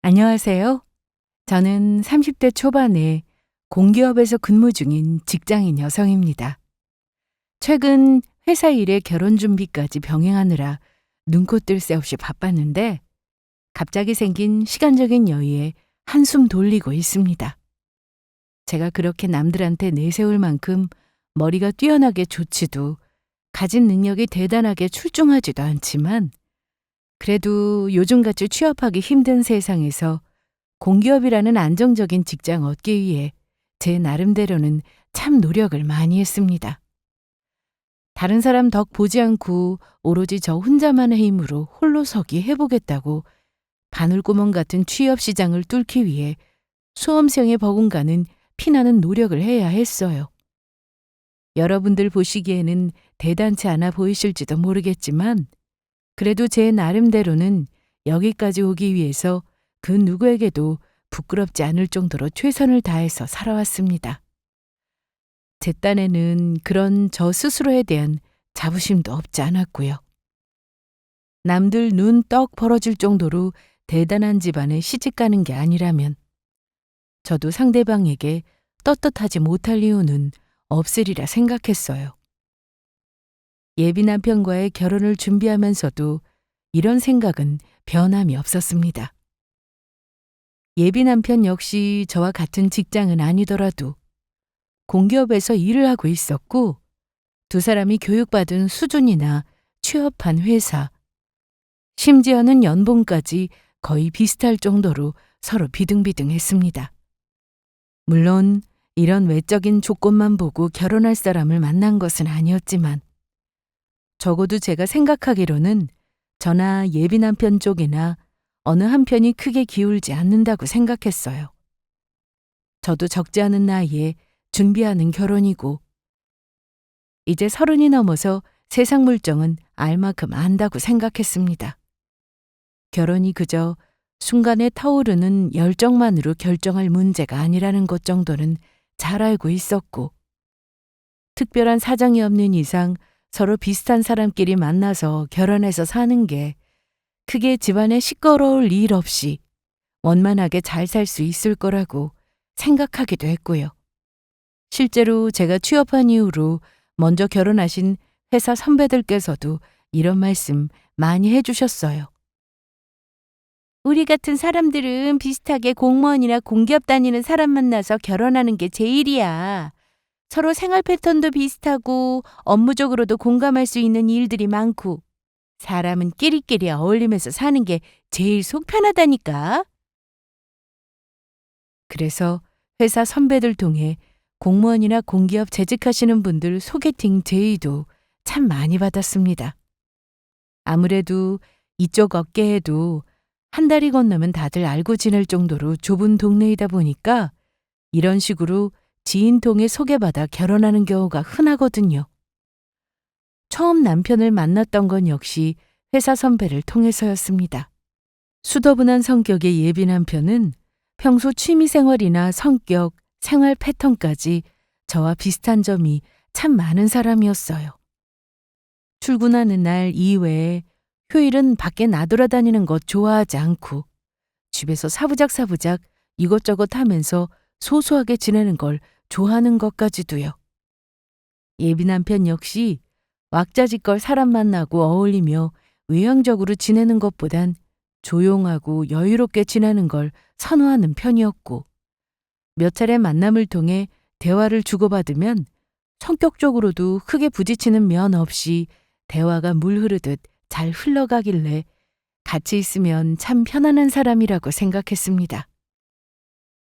안녕하세요. 저는 30대 초반에 공기업에서 근무 중인 직장인 여성입니다. 최근 회사 일에 결혼 준비까지 병행하느라 눈코 뜰 새 없이 바빴는데 갑자기 생긴 시간적인 여유에 한숨 돌리고 있습니다. 제가 그렇게 남들한테 내세울 만큼 머리가 뛰어나게 좋지도 가진 능력이 대단하게 출중하지도 않지만 그래도 요즘같이 취업하기 힘든 세상에서 공기업이라는 안정적인 직장 얻기 위해 제 나름대로는 참 노력을 많이 했습니다. 다른 사람 덕 보지 않고 오로지 저 혼자만의 힘으로 홀로서기 해보겠다고 바늘구멍 같은 취업 시장을 뚫기 위해 수험생에 버금가는 피나는 노력을 해야 했어요. 여러분들 보시기에는 대단치 않아 보이실지도 모르겠지만 그래도 제 나름대로는 여기까지 오기 위해서 그 누구에게도 부끄럽지 않을 정도로 최선을 다해서 살아왔습니다. 제 딴에는 그런 저 스스로에 대한 자부심도 없지 않았고요. 남들 눈 떡 벌어질 정도로 대단한 집안에 시집가는 게 아니라면 저도 상대방에게 떳떳하지 못할 이유는 없으리라 생각했어요. 예비 남편과의 결혼을 준비하면서도 이런 생각은 변함이 없었습니다. 예비 남편 역시 저와 같은 직장은 아니더라도 공기업에서 일을 하고 있었고 두 사람이 교육받은 수준이나 취업한 회사, 심지어는 연봉까지 거의 비슷할 정도로 서로 비등비등했습니다. 물론 이런 외적인 조건만 보고 결혼할 사람을 만난 것은 아니었지만 적어도 제가 생각하기로는 저나 예비 남편 쪽이나 어느 한편이 크게 기울지 않는다고 생각했어요. 저도 적지 않은 나이에 준비하는 결혼이고 이제 30이 넘어서 세상 물정은 알 만큼 안다고 생각했습니다. 결혼이 그저 순간에 타오르는 열정만으로 결정할 문제가 아니라는 것 정도는 잘 알고 있었고 특별한 사정이 없는 이상 서로 비슷한 사람끼리 만나서 결혼해서 사는 게 크게 집안에 시끄러울 일 없이 원만하게 잘 살 수 있을 거라고 생각하기도 했고요. 실제로 제가 취업한 이후로 먼저 결혼하신 회사 선배들께서도 이런 말씀 많이 해주셨어요. 우리 같은 사람들은 비슷하게 공무원이나 공기업 다니는 사람 만나서 결혼하는 게 제일이야. 서로 생활 패턴도 비슷하고 업무적으로도 공감할 수 있는 일들이 많고 사람은 끼리끼리 어울리면서 사는 게 제일 속 편하다니까. 그래서 회사 선배들 통해 공무원이나 공기업 재직하시는 분들 소개팅 제의도 참 많이 받았습니다. 아무래도 이쪽 업계에도 한 달이 건너면 다들 알고 지낼 정도로 좁은 동네이다 보니까 이런 식으로 지인 통해 소개받아 결혼하는 경우가 흔하거든요. 처음 남편을 만났던 건 역시 회사 선배를 통해서였습니다. 수더분한 성격의 예비 남편은 평소 취미생활이나 성격, 생활 패턴까지 저와 비슷한 점이 참 많은 사람이었어요. 출근하는 날 이외에 휴일은 밖에 나돌아다니는 것 좋아하지 않고 집에서 사부작사부작 이것저것 하면서 소소하게 지내는 걸 좋아하는 것까지도요. 예비 남편 역시 왁자지껄 사람 만나고 어울리며 외향적으로 지내는 것보단 조용하고 여유롭게 지내는 걸 선호하는 편이었고 몇 차례 만남을 통해 대화를 주고받으면 성격적으로도 크게 부딪히는 면 없이 대화가 물 흐르듯 잘 흘러가길래 같이 있으면 참 편안한 사람이라고 생각했습니다.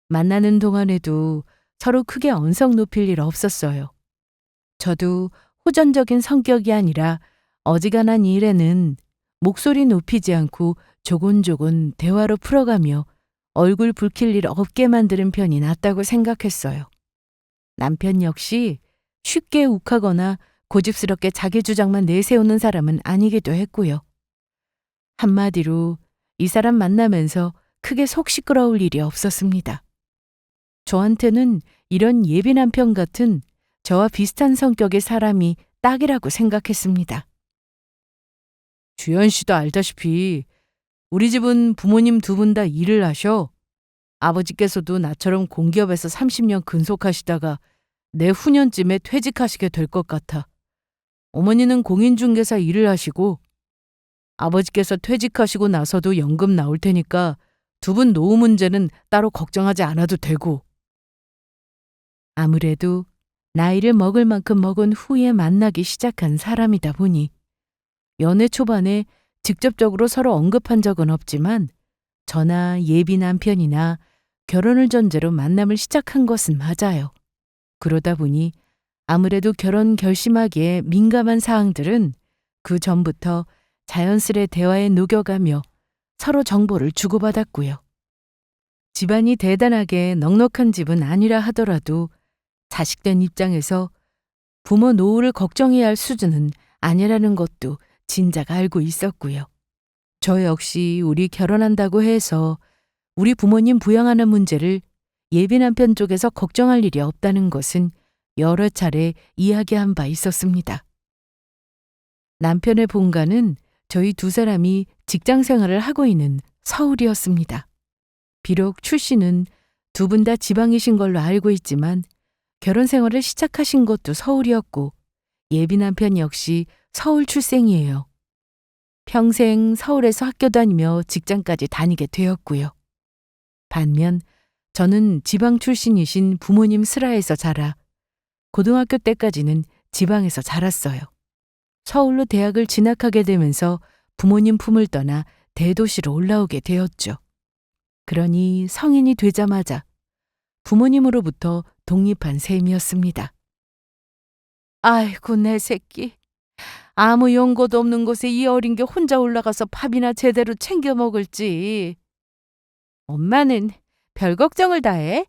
만나는 동안에도 서로 크게 언성 높일 일 없었어요. 저도 호전적인 성격이 아니라 어지간한 일에는 목소리 높이지 않고 조곤조곤 대화로 풀어가며 얼굴 붉힐 일 없게 만드는 편이 낫다고 생각했어요. 남편 역시 쉽게 욱하거나 고집스럽게 자기 주장만 내세우는 사람은 아니기도 했고요. 한마디로 이 사람 만나면서 크게 속 시끄러울 일이 없었습니다. 저한테는 이런 예비 남편 같은 저와 비슷한 성격의 사람이 딱이라고 생각했습니다. 주연 씨도 알다시피 우리 집은 부모님 두 분 다 일을 하셔. 아버지께서도 나처럼 공기업에서 30년 근속하시다가 내후년쯤에 퇴직하시게 될 것 같아. 어머니는 공인중개사 일을 하시고 아버지께서 퇴직하시고 나서도 연금 나올 테니까 두 분 노후 문제는 따로 걱정하지 않아도 되고. 아무래도 나이를 먹을 만큼 먹은 후에 만나기 시작한 사람이다 보니 연애 초반에 직접적으로 서로 언급한 적은 없지만 저나 예비 남편이나 결혼을 전제로 만남을 시작한 것은 맞아요. 그러다 보니 아무래도 결혼 결심하기에 민감한 사항들은 그 전부터 자연스레 대화에 녹여가며 서로 정보를 주고받았고요. 집안이 대단하게 넉넉한 집은 아니라 하더라도 자식된 입장에서 부모 노후를 걱정해야 할 수준은 아니라는 것도 진작 알고 있었고요. 저 역시 우리 결혼한다고 해서 우리 부모님 부양하는 문제를 예비 남편 쪽에서 걱정할 일이 없다는 것은 여러 차례 이야기한 바 있었습니다. 남편의 본가는 저희 두 사람이 직장 생활을 하고 있는 서울이었습니다. 비록 출신은 두 분 다 지방이신 걸로 알고 있지만 결혼 생활을 시작하신 것도 서울이었고 예비 남편 역시 서울 출생이에요. 평생 서울에서 학교 다니며 직장까지 다니게 되었고요. 반면 저는 지방 출신이신 부모님 슬하에서 자라 고등학교 때까지는 지방에서 자랐어요. 서울로 대학을 진학하게 되면서 부모님 품을 떠나 대도시로 올라오게 되었죠. 그러니 성인이 되자마자 부모님으로부터 독립한 셈이었습니다. 아이고 내 새끼. 아무 연고도 없는 곳에 이 어린 게 혼자 올라가서 밥이나 제대로 챙겨 먹을지. 엄마는 별 걱정을 다 해?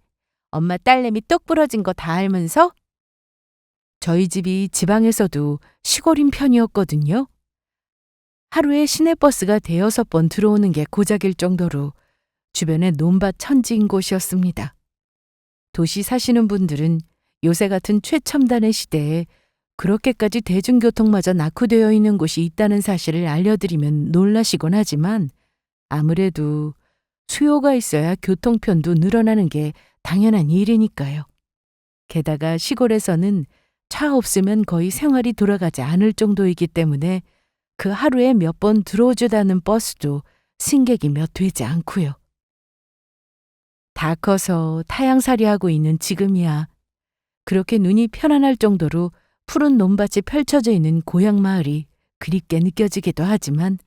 엄마 딸내미 똑 부러진 거 다 알면서? 저희 집이 지방에서도 시골인 편이었거든요. 하루에 시내버스가 대여섯 번 들어오는 게 고작일 정도로 주변에 논밭 천지인 곳이었습니다. 도시 사시는 분들은 요새 같은 최첨단의 시대에 그렇게까지 대중교통마저 낙후되어 있는 곳이 있다는 사실을 알려드리면 놀라시곤 하지만 아무래도 수요가 있어야 교통편도 늘어나는 게 당연한 일이니까요. 게다가 시골에서는 차 없으면 거의 생활이 돌아가지 않을 정도이기 때문에 그 하루에 몇 번 들어오지다는 버스도 승객이 몇 되지 않고요. 다 커서 타양살이하고 있는 지금이야 그렇게 눈이 편안할 정도로 푸른 논밭이 펼쳐져 있는 고향 마을이 그립게 느껴지기도 하지만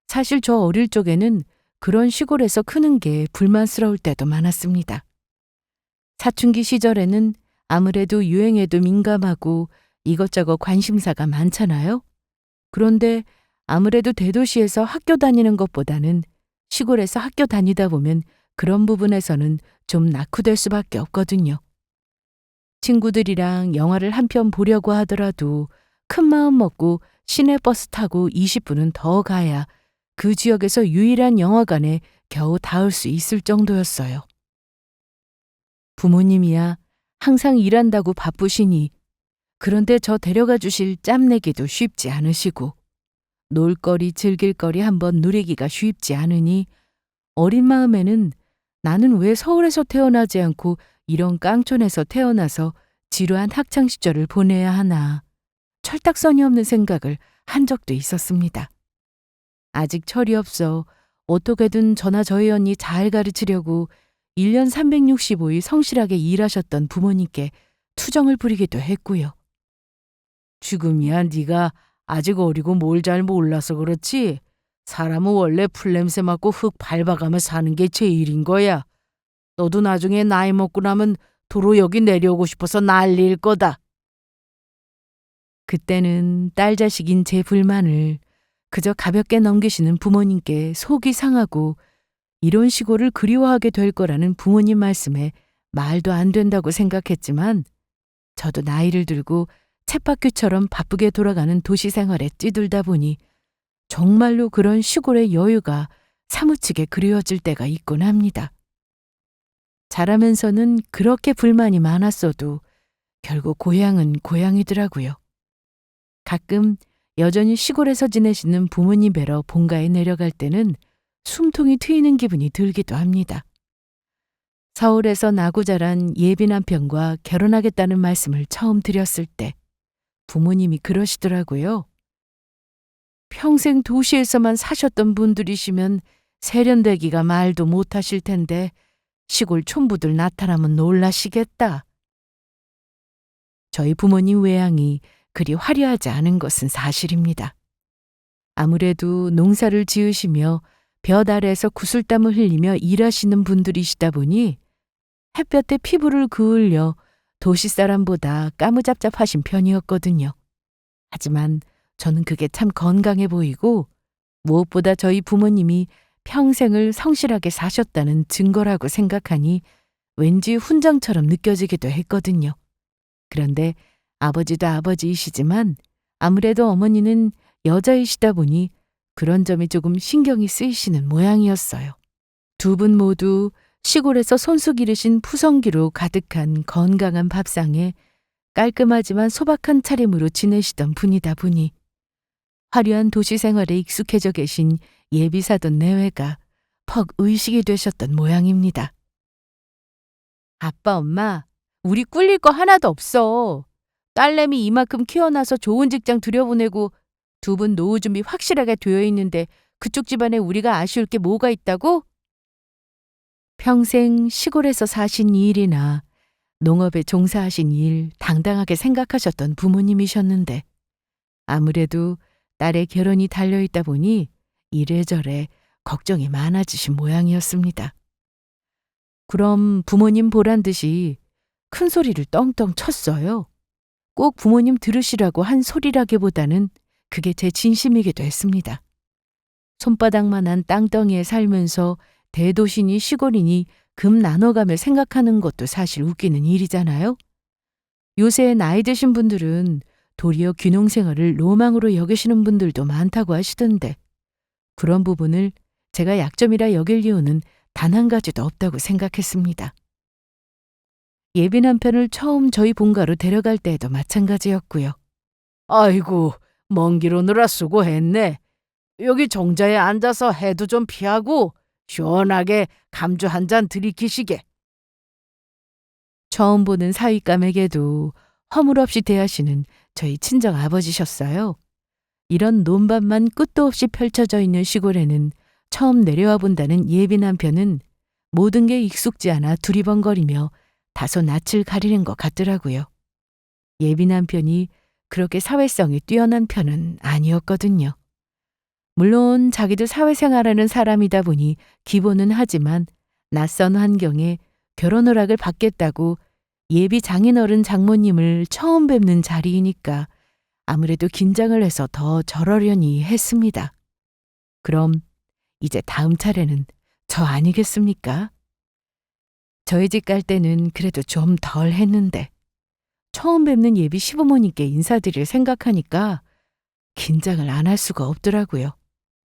사실 저 어릴 적에는 그런 시골에서 크는 게 불만스러울 때도 많았습니다. 사춘기 시절에는 아무래도 유행에도 민감하고 이것저것 관심사가 많잖아요. 그런데 아무래도 대도시에서 학교 다니는 것보다는 시골에서 학교 다니다 보면 그런 부분에서는 좀 낙후될 수밖에 없거든요. 친구들이랑 영화를 한 편 보려고 하더라도 큰 마음 먹고 시내버스 타고 20분은 더 가야 그 지역에서 유일한 영화관에 겨우 닿을 수 있을 정도였어요. 부모님이야 항상 일한다고 바쁘시니 그런데 저 데려가 주실 짬내기도 쉽지 않으시고 놀거리 즐길거리 한번 누리기가 쉽지 않으니 어린 마음에는 나는 왜 서울에서 태어나지 않고 이런 깡촌에서 태어나서 지루한 학창시절을 보내야 하나 철딱서니 없는 생각을 한 적도 있었습니다. 아직 철이 없어 어떻게든 저나 저희 언니 잘 가르치려고 1년 365일 성실하게 일하셨던 부모님께 투정을 부리기도 했고요. 지금이야 네가 아직 어리고 뭘 잘 몰라서 그렇지 사람은 원래 풀냄새 맡고 흙 밟아가며 사는 게 제일인 거야. 너도 나중에 나이 먹고 나면 도로 여기 내려오고 싶어서 난리일 거다. 그때는 딸 자식인 제 불만을 그저 가볍게 넘기시는 부모님께 속이 상하고 이런 시골을 그리워하게 될 거라는 부모님 말씀에 말도 안 된다고 생각했지만 저도 나이를 들고 쳇바퀴처럼 바쁘게 돌아가는 도시 생활에 찌들다 보니 정말로 그런 시골의 여유가 사무치게 그리워질 때가 있곤 합니다. 자라면서는 그렇게 불만이 많았어도 결국 고향은 고향이더라고요. 가끔 여전히 시골에서 지내시는 부모님 뵈러 본가에 내려갈 때는 숨통이 트이는 기분이 들기도 합니다. 서울에서 나고 자란 예비 남편과 결혼하겠다는 말씀을 처음 드렸을 때 부모님이 그러시더라고요. 평생 도시에서만 사셨던 분들이시면 세련되기가 말도 못하실 텐데 시골 촌부들 나타나면 놀라시겠다. 저희 부모님 외양이 그리 화려하지 않은 것은 사실입니다. 아무래도 농사를 지으시며 볕 아래에서 구슬땀을 흘리며 일하시는 분들이시다 보니 햇볕에 피부를 그을려 도시 사람보다 까무잡잡하신 편이었거든요. 하지만 저는 그게 참 건강해 보이고 무엇보다 저희 부모님이 평생을 성실하게 사셨다는 증거라고 생각하니 왠지 훈장처럼 느껴지기도 했거든요. 그런데 아버지도 아버지이시지만 아무래도 어머니는 여자이시다 보니 그런 점이 조금 신경이 쓰이시는 모양이었어요. 두 분 모두 시골에서 손수 기르신 푸성기로 가득한 건강한 밥상에 깔끔하지만 소박한 차림으로 지내시던 분이다 보니 화려한 도시 생활에 익숙해져 계신 예비사돈 내외가 퍽 의식이 되셨던 모양입니다. 아빠, 엄마, 우리 꿀릴 거 하나도 없어. 딸내미 이만큼 키워놔서 좋은 직장 들여보내고 두 분 노후 준비 확실하게 되어 있는데 그쪽 집안에 우리가 아쉬울 게 뭐가 있다고? 평생 시골에서 사신 일이나 농업에 종사하신 일 당당하게 생각하셨던 부모님이셨는데 아무래도 딸의 결혼이 달려있다 보니 이래저래 걱정이 많아지신 모양이었습니다. 그럼 부모님 보란 듯이 큰 소리를 떵떵 쳤어요. 꼭 부모님 들으시라고 한 소리라기보다는 그게 제 진심이기도 했습니다. 손바닥만한 땅덩이에 살면서 대도시니 시골이니 금 나눠가며 생각하는 것도 사실 웃기는 일이잖아요. 요새 나이 드신 분들은 도리어 귀농 생활을 로망으로 여기시는 분들도 많다고 하시던데 그런 부분을 제가 약점이라 여길 이유는 단 한 가지도 없다고 생각했습니다. 예비 남편을 처음 저희 본가로 데려갈 때에도 마찬가지였고요. 아이고, 먼 길 오느라 수고했네. 여기 정자에 앉아서 해도 좀 피하고 시원하게 감주 한 잔 들이키시게. 처음 보는 사윗감에게도 허물없이 대하시는 저희 친정 아버지셨어요. 이런 논밭만 끝도 없이 펼쳐져 있는 시골에는 처음 내려와 본다는 예비 남편은 모든 게 익숙지 않아 두리번거리며 다소 낯을 가리는 것 같더라고요. 예비 남편이 그렇게 사회성이 뛰어난 편은 아니었거든요. 물론 자기도 사회생활하는 사람이다 보니 기본은 하지만 낯선 환경에 결혼 허락을 받겠다고 예비 장인어른 장모님을 처음 뵙는 자리이니까 아무래도 긴장을 해서 더 저러려니 했습니다. 그럼 이제 다음 차례는 저 아니겠습니까? 저희 집 갈 때는 그래도 좀 덜 했는데 처음 뵙는 예비 시부모님께 인사드릴 생각하니까 긴장을 안 할 수가 없더라고요.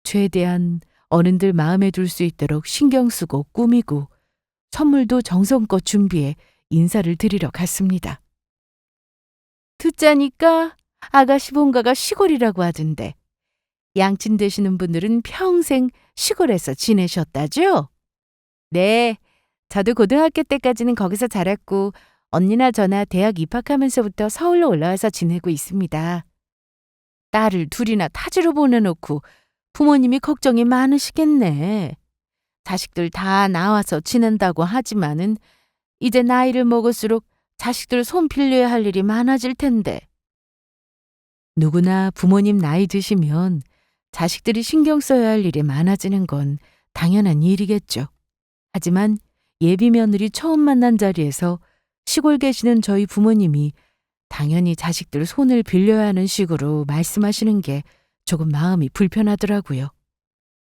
최대한 어른들 마음에 둘 수 있도록 신경 쓰고 꾸미고 선물도 정성껏 준비해 인사를 드리러 갔습니다. 듣자니까 아가씨 본가가 시골이라고 하던데 양친 되시는 분들은 평생 시골에서 지내셨다죠? 네, 저도 고등학교 때까지는 거기서 자랐고 언니나 저나 대학 입학하면서부터 서울로 올라와서 지내고 있습니다. 딸을 둘이나 타지로 보내놓고 부모님이 걱정이 많으시겠네. 자식들 다 나와서 지낸다고 하지만은 이제 나이를 먹을수록 자식들 손 빌려야 할 일이 많아질 텐데. 누구나 부모님 나이 드시면 자식들이 신경 써야 할 일이 많아지는 건 당연한 일이겠죠. 하지만 예비 며느리 처음 만난 자리에서 시골 계시는 저희 부모님이 당연히 자식들 손을 빌려야 하는 식으로 말씀하시는 게 조금 마음이 불편하더라고요.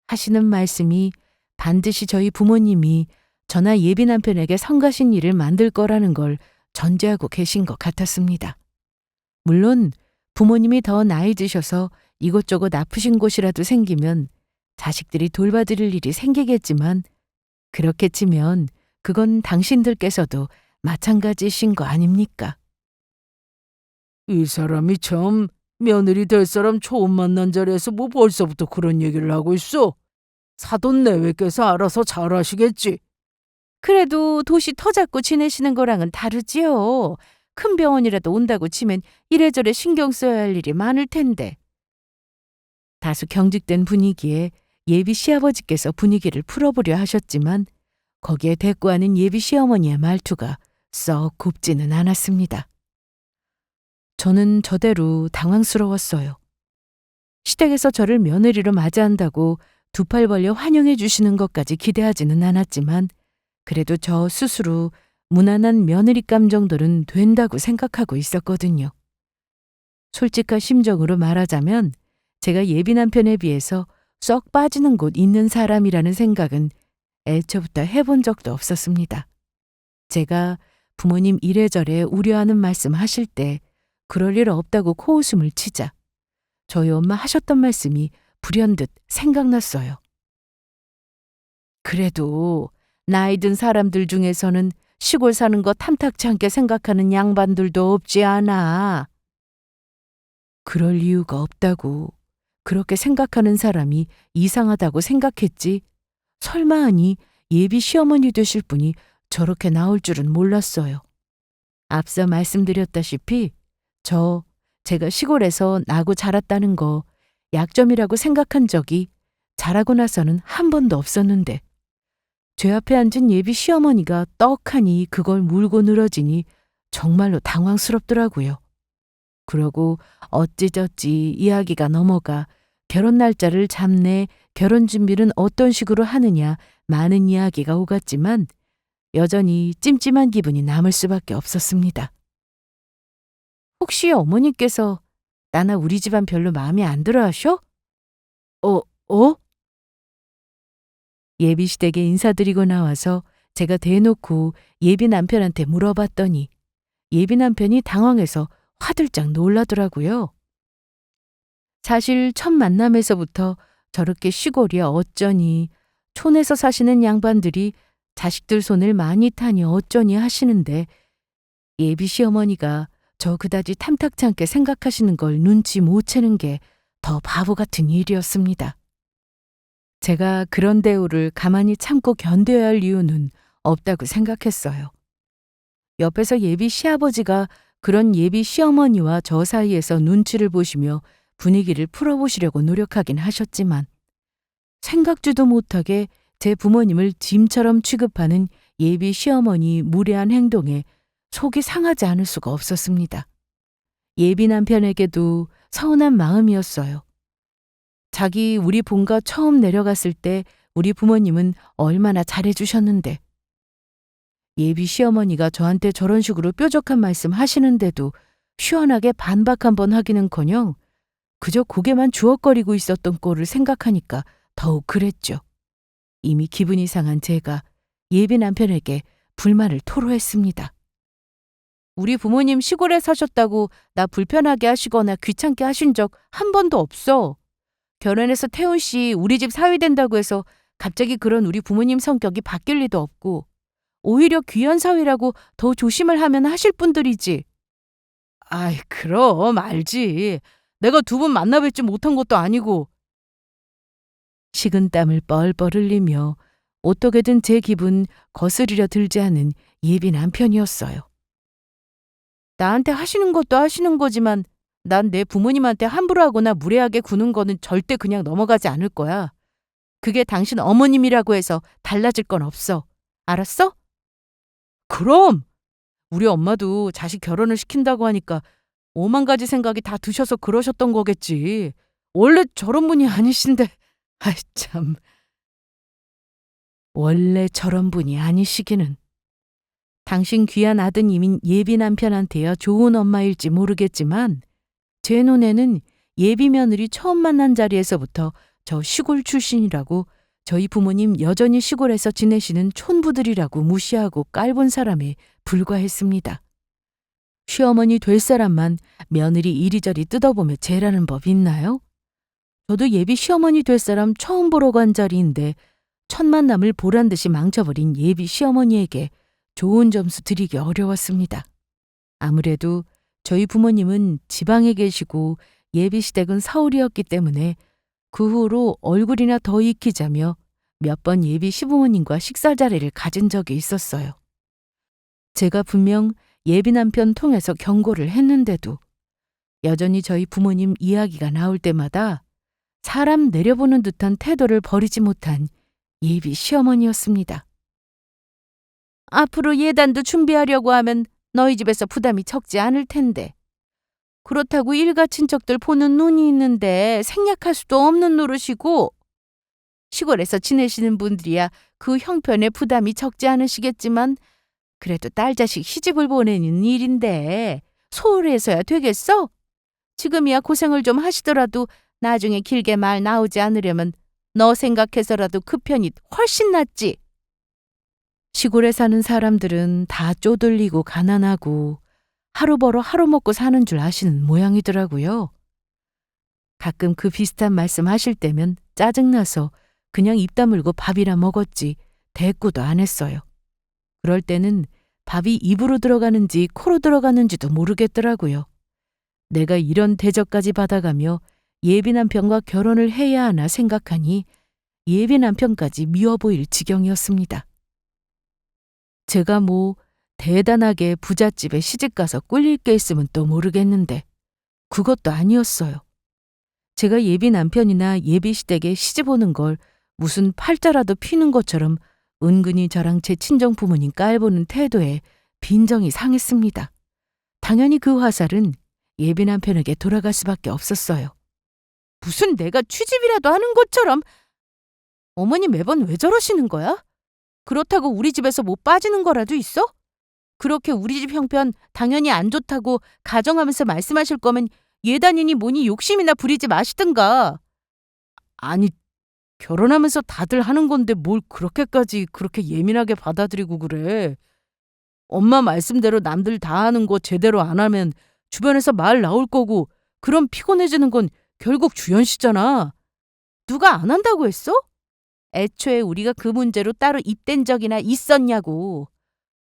하시는 말씀이 반드시 저희 부모님이 저나 예비 남편에게 성가신 일을 만들 거라는 걸 전제하고 계신 것 같았습니다. 물론 부모님이 더 나이 드셔서 이곳저곳 아프신 곳이라도 생기면 자식들이 돌봐드릴 일이 생기겠지만 그렇게 치면 그건 당신들께서도 마찬가지이신 거 아닙니까? 이 사람이 참 며느리 될 사람 처음 만난 자리에서 뭐 벌써부터 그런 얘기를 하고 있어? 사돈 내외께서 알아서 잘하시겠지. 그래도 도시 터 잡고 지내시는 거랑은 다르지요. 큰 병원이라도 온다고 치면 이래저래 신경 써야 할 일이 많을 텐데. 다소 경직된 분위기에 예비 시아버지께서 분위기를 풀어보려 하셨지만 거기에 대꾸하는 예비 시어머니의 말투가 썩 곱지는 않았습니다. 저는 저대로 당황스러웠어요. 시댁에서 저를 며느리로 맞이한다고 두 팔 벌려 환영해 주시는 것까지 기대하지는 않았지만 그래도 저 스스로 무난한 며느리감 정도는 된다고 생각하고 있었거든요. 솔직한 심정으로 말하자면 제가 예비 남편에 비해서 썩 빠지는 곳 있는 사람이라는 생각은 애초부터 해본 적도 없었습니다. 제가 부모님 이래저래 우려하는 말씀 하실 때 그럴 일 없다고 코웃음을 치자 저희 엄마 하셨던 말씀이 불현듯 생각났어요. 그래도 나이 든 사람들 중에서는 시골 사는 거 탐탁치 않게 생각하는 양반들도 없지 않아. 그럴 이유가 없다고. 그렇게 생각하는 사람이 이상하다고 생각했지. 설마 하니 예비 시어머니 되실 분이 저렇게 나올 줄은 몰랐어요. 앞서 말씀드렸다시피 제가 시골에서 나고 자랐다는 거 약점이라고 생각한 적이 자라고 나서는 한 번도 없었는데 제 앞에 앉은 예비 시어머니가 떡하니 그걸 물고 늘어지니 정말로 당황스럽더라고요. 그러고 어찌저찌 이야기가 넘어가 결혼 날짜를 잡네, 결혼 준비는 어떤 식으로 하느냐 많은 이야기가 오갔지만 여전히 찜찜한 기분이 남을 수밖에 없었습니다. 혹시 어머니께서 나나 우리 집안 별로 마음에 안 들어 하셔? 어? 예비 시댁에 인사드리고 나와서 제가 대놓고 예비 남편한테 물어봤더니 예비 남편이 당황해서 화들짝 놀라더라고요. 사실 첫 만남에서부터 저렇게 시골이 어쩌니 촌에서 사시는 양반들이 자식들 손을 많이 타니 어쩌니 하시는데 예비 시어머니가 저 그다지 탐탁치 않게 생각하시는 걸 눈치 못 채는 게 더 바보 같은 일이었습니다. 제가 그런 대우를 가만히 참고 견뎌야 할 이유는 없다고 생각했어요. 옆에서 예비 시아버지가 그런 예비 시어머니와 저 사이에서 눈치를 보시며 분위기를 풀어보시려고 노력하긴 하셨지만 생각지도 못하게 제 부모님을 짐처럼 취급하는 예비 시어머니 무례한 행동에 속이 상하지 않을 수가 없었습니다. 예비 남편에게도 서운한 마음이었어요. 자기 우리 본가 처음 내려갔을 때 우리 부모님은 얼마나 잘해주셨는데 예비 시어머니가 저한테 저런 식으로 뾰족한 말씀 하시는데도 시원하게 반박 한번 하기는커녕 그저 고개만 주걱거리고 있었던 꼴을 생각하니까 더욱 그랬죠. 이미 기분이 상한 제가 예비 남편에게 불만을 토로했습니다. 우리 부모님 시골에 사셨다고 나 불편하게 하시거나 귀찮게 하신 적 한 번도 없어. 결혼해서 태훈 씨 우리 집 사위 된다고 해서 갑자기 그런 우리 부모님 성격이 바뀔 리도 없고 오히려 귀한 사위라고 더 조심을 하면 하실 분들이지. 아이, 그럼 알지. 내가 두 분 만나뵙지 못한 것도 아니고. 식은땀을 뻘뻘 흘리며 어떻게든 제 기분 거스르려 들지 않은 예비 남편이었어요. 나한테 하시는 것도 하시는 거지만 난 내 부모님한테 함부로 하거나 무례하게 구는 거는 절대 그냥 넘어가지 않을 거야. 그게 당신 어머님이라고 해서 달라질 건 없어. 알았어? 그럼! 우리 엄마도 자식 결혼을 시킨다고 하니까 오만 가지 생각이 다 드셔서 그러셨던 거겠지. 원래 저런 분이 아니신데. 아이 참. 원래 저런 분이 아니시기는. 당신 귀한 아드님인 예비 남편한테야 좋은 엄마일지 모르겠지만 제 눈에는 예비 며느리 처음 만난 자리에서부터 저 시골 출신이라고 저희 부모님 여전히 시골에서 지내시는 촌부들이라고 무시하고 깔본 사람에 불과했습니다. 시어머니 될 사람만 며느리 이리저리 뜯어보며 재라는 법 있나요? 저도 예비 시어머니 될 사람 처음 보러 간 자리인데 첫 만남을 보란듯이 망쳐버린 예비 시어머니에게 좋은 점수 드리기 어려웠습니다. 아무래도 저희 부모님은 지방에 계시고 예비 시댁은 서울이었기 때문에 그 후로 얼굴이나 더 익히자며 몇 번 예비 시부모님과 식사 자리를 가진 적이 있었어요. 제가 분명 예비 남편 통해서 경고를 했는데도 여전히 저희 부모님 이야기가 나올 때마다 사람 내려보는 듯한 태도를 버리지 못한 예비 시어머니였습니다. 앞으로 예단도 준비하려고 하면 너희 집에서 부담이 적지 않을 텐데. 그렇다고 일가 친척들 보는 눈이 있는데 생략할 수도 없는 노릇이고, 시골에서 지내시는 분들이야 그 형편에 부담이 적지 않으시겠지만 그래도 딸 자식 시집을 보내는 일인데 소홀해서야 되겠어? 지금이야 고생을 좀 하시더라도 나중에 길게 말 나오지 않으려면 너 생각해서라도 그 편이 훨씬 낫지. 시골에 사는 사람들은 다 쪼들리고 가난하고 하루 벌어 하루 먹고 사는 줄 아시는 모양이더라고요. 가끔 그 비슷한 말씀 하실 때면 짜증나서 그냥 입 다물고 밥이나 먹었지 대꾸도 안 했어요. 그럴 때는 밥이 입으로 들어가는지 코로 들어가는지도 모르겠더라고요. 내가 이런 대접까지 받아가며 예비 남편과 결혼을 해야 하나 생각하니 예비 남편까지 미워 보일 지경이었습니다. 제가 뭐 대단하게 부잣집에 시집가서 꿀릴 게 있으면 또 모르겠는데 그것도 아니었어요. 제가 예비 남편이나 예비 시댁에 시집 오는 걸 무슨 팔자라도 피는 것처럼 은근히 저랑 제 친정 부모님 깔보는 태도에 빈정이 상했습니다. 당연히 그 화살은 예비 남편에게 돌아갈 수밖에 없었어요. 무슨 내가 취집이라도 하는 것처럼. 어머니 매번 왜 저러시는 거야? 그렇다고 우리 집에서 못 빠지는 거라도 있어? 그렇게 우리 집 형편 당연히 안 좋다고 가정하면서 말씀하실 거면 예단이니 뭐니 욕심이나 부리지 마시든가. 아니, 결혼하면서 다들 하는 건데 뭘 그렇게까지 그렇게 예민하게 받아들이고 그래. 엄마 말씀대로 남들 다 하는 거 제대로 안 하면 주변에서 말 나올 거고 그럼 피곤해지는 건 결국 주연 씨잖아. 누가 안 한다고 했어? 애초에 우리가 그 문제로 따로 입댄 적이나 있었냐고.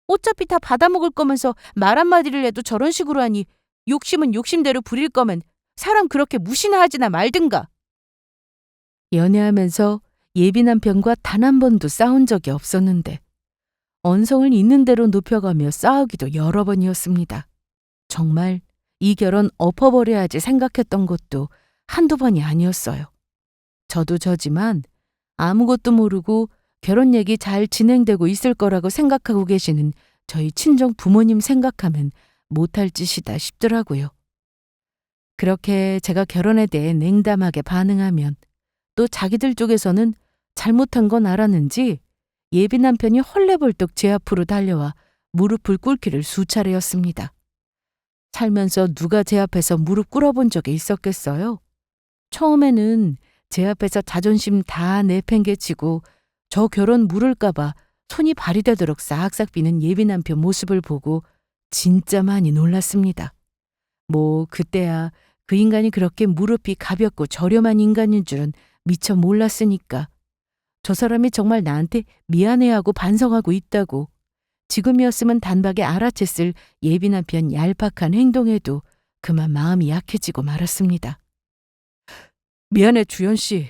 어차피 다 받아먹을 거면서 말 한마디를 해도 저런 식으로 하니 욕심은 욕심대로 부릴 거면 사람 그렇게 무시나 하지나 말든가. 연애하면서 예비 남편과 단 한 번도 싸운 적이 없었는데 언성을 있는 대로 높여가며 싸우기도 여러 번이었습니다. 정말 이 결혼 엎어버려야지 생각했던 것도 한두 번이 아니었어요. 저도 저지만 아무것도 모르고 결혼 얘기 잘 진행되고 있을 거라고 생각하고 계시는 저희 친정 부모님 생각하면 못할 짓이다 싶더라고요. 그렇게 제가 결혼에 대해 냉담하게 반응하면 또 자기들 쪽에서는 잘못한 건 알았는지 예비 남편이 헐레벌떡 제 앞으로 달려와 무릎을 꿇기를 수차례였습니다. 살면서 누가 제 앞에서 무릎 꿇어본 적이 있었겠어요? 처음에는 제 앞에서 자존심 다 내팽개치고 저 결혼 물을까봐 손이 발이 되도록 싹싹 비는 예비 남편 모습을 보고 진짜 많이 놀랐습니다. 뭐 그때야 그 인간이 그렇게 무릎이 가볍고 저렴한 인간인 줄은 미처 몰랐으니까. 저 사람이 정말 나한테 미안해하고 반성하고 있다고. 지금이었으면 단박에 알아챘을 예비 남편 얄팍한 행동에도 그만 마음이 약해지고 말았습니다. 미안해 주연 씨.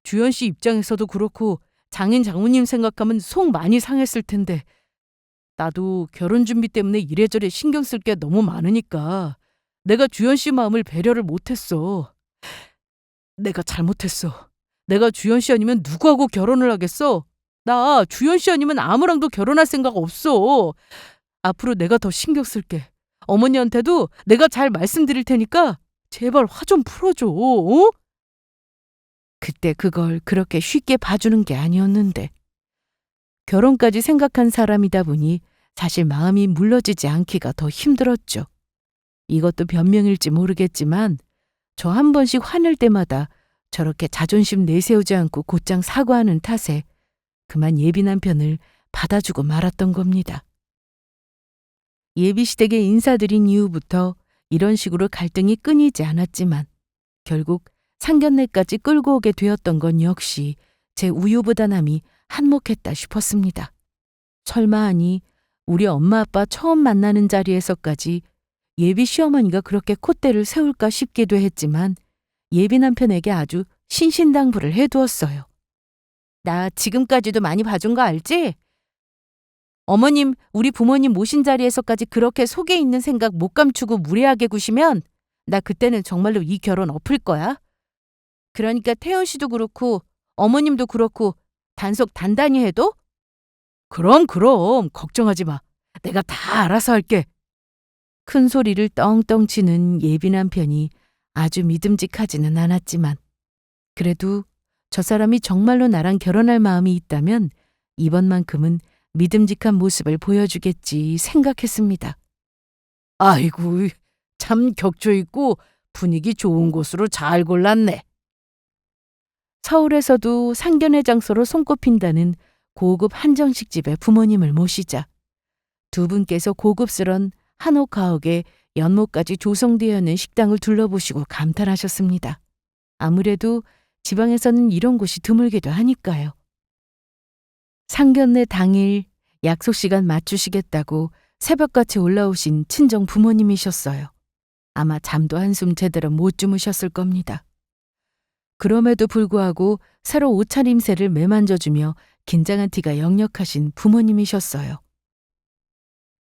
주연 씨 입장에서도 그렇고 장인 장모님 생각하면 속 많이 상했을 텐데 나도 결혼 준비 때문에 이래저래 신경 쓸 게 너무 많으니까 내가 주연 씨 마음을 배려를 못했어. 내가 잘못했어. 내가 주연 씨 아니면 누구하고 결혼을 하겠어? 나 주연 씨 아니면 아무랑도 결혼할 생각 없어. 앞으로 내가 더 신경 쓸게. 어머니한테도 내가 잘 말씀드릴 테니까 제발 화 좀 풀어줘. 어? 그때 그걸 그렇게 쉽게 봐주는 게 아니었는데 결혼까지 생각한 사람이다 보니 사실 마음이 물러지지 않기가 더 힘들었죠. 이것도 변명일지 모르겠지만 저 한 번씩 화낼 때마다 저렇게 자존심 내세우지 않고 곧장 사과하는 탓에 그만 예비 남편을 받아주고 말았던 겁니다. 예비 시댁에 인사드린 이후부터 이런 식으로 갈등이 끊이지 않았지만 결국 상견례까지 끌고 오게 되었던 건 역시 제 우유부단함이 한몫했다 싶었습니다. 설마 하니 우리 엄마 아빠 처음 만나는 자리에서까지 예비 시어머니가 그렇게 콧대를 세울까 싶기도 했지만 예비 남편에게 아주 신신당부를 해두었어요. 나 지금까지도 많이 봐준 거 알지? 어머님, 우리 부모님 모신 자리에서까지 그렇게 속에 있는 생각 못 감추고 무례하게 구시면 나 그때는 정말로 이 결혼 엎을 거야. 그러니까 태연 씨도 그렇고 어머님도 그렇고 단속 단단히 해도? 그럼 걱정하지 마. 내가 다 알아서 할게. 큰 소리를 떵떵 치는 예비 남편이 아주 믿음직하지는 않았지만 그래도 저 사람이 정말로 나랑 결혼할 마음이 있다면 이번만큼은 믿음직한 모습을 보여주겠지 생각했습니다. 아이고, 참 격조 있고 분위기 좋은 곳으로 잘 골랐네. 서울에서도 상견례 장소로 손꼽힌다는 고급 한정식 집에 부모님을 모시자 두 분께서 고급스런 한옥 가옥에 연못까지 조성되어 있는 식당을 둘러보시고 감탄하셨습니다. 아무래도 지방에서는 이런 곳이 드물기도 하니까요. 상견례 당일 약속 시간 맞추시겠다고 새벽같이 올라오신 친정 부모님이셨어요. 아마 잠도 한숨 제대로 못 주무셨을 겁니다. 그럼에도 불구하고 새로 옷차림새를 매만져주며 긴장한 티가 역력하신 부모님이셨어요.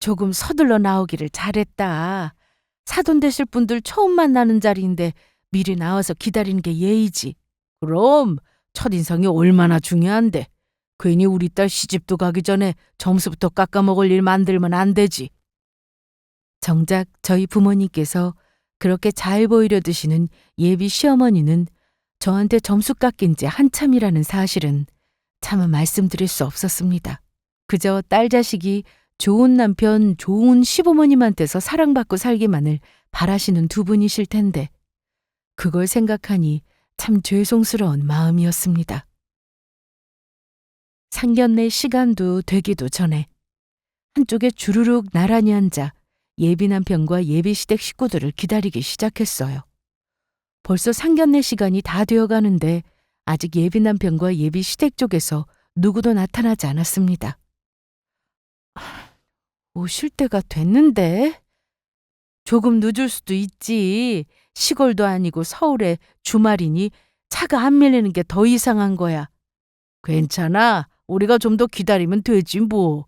조금 서둘러 나오기를 잘했다. 사돈 되실 분들 처음 만나는 자리인데 미리 나와서 기다리는 게 예의지. 그럼 첫인상이 얼마나 중요한데 괜히 우리 딸 시집도 가기 전에 점수부터 깎아먹을 일 만들면 안 되지. 정작 저희 부모님께서 그렇게 잘 보이려 드시는 예비 시어머니는 저한테 점수 깎인 지 한참이라는 사실은 차마 말씀드릴 수 없었습니다. 그저 딸 자식이 좋은 남편, 좋은 시부모님한테서 사랑받고 살기만을 바라시는 두 분이실 텐데 그걸 생각하니 참 죄송스러운 마음이었습니다. 상견례 시간도 되기도 전에 한쪽에 주르륵 나란히 앉아 예비 남편과 예비 시댁 식구들을 기다리기 시작했어요. 벌써 상견례 시간이 다 되어가는데 아직 예비 남편과 예비 시댁 쪽에서 누구도 나타나지 않았습니다. 오실 때가 됐는데? 조금 늦을 수도 있지. 시골도 아니고 서울에 주말이니 차가 안 밀리는 게 더 이상한 거야. 괜찮아. 우리가 좀 더 기다리면 되지 뭐.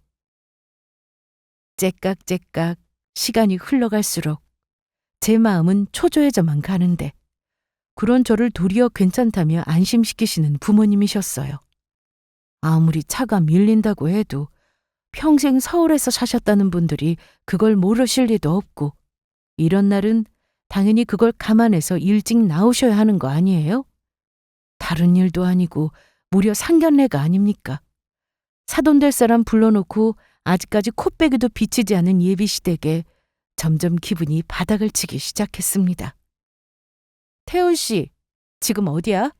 째깍째깍 시간이 흘러갈수록 제 마음은 초조해져만 가는데 그런 저를 도리어 괜찮다며 안심시키시는 부모님이셨어요. 아무리 차가 밀린다고 해도 평생 서울에서 사셨다는 분들이 그걸 모르실 리도 없고 이런 날은 당연히 그걸 감안해서 일찍 나오셔야 하는 거 아니에요? 다른 일도 아니고 무려 상견례가 아닙니까? 사돈 될 사람 불러놓고 아직까지 코빼기도 비치지 않은 예비 시댁에 점점 기분이 바닥을 치기 시작했습니다. 태훈 씨, 지금 어디야?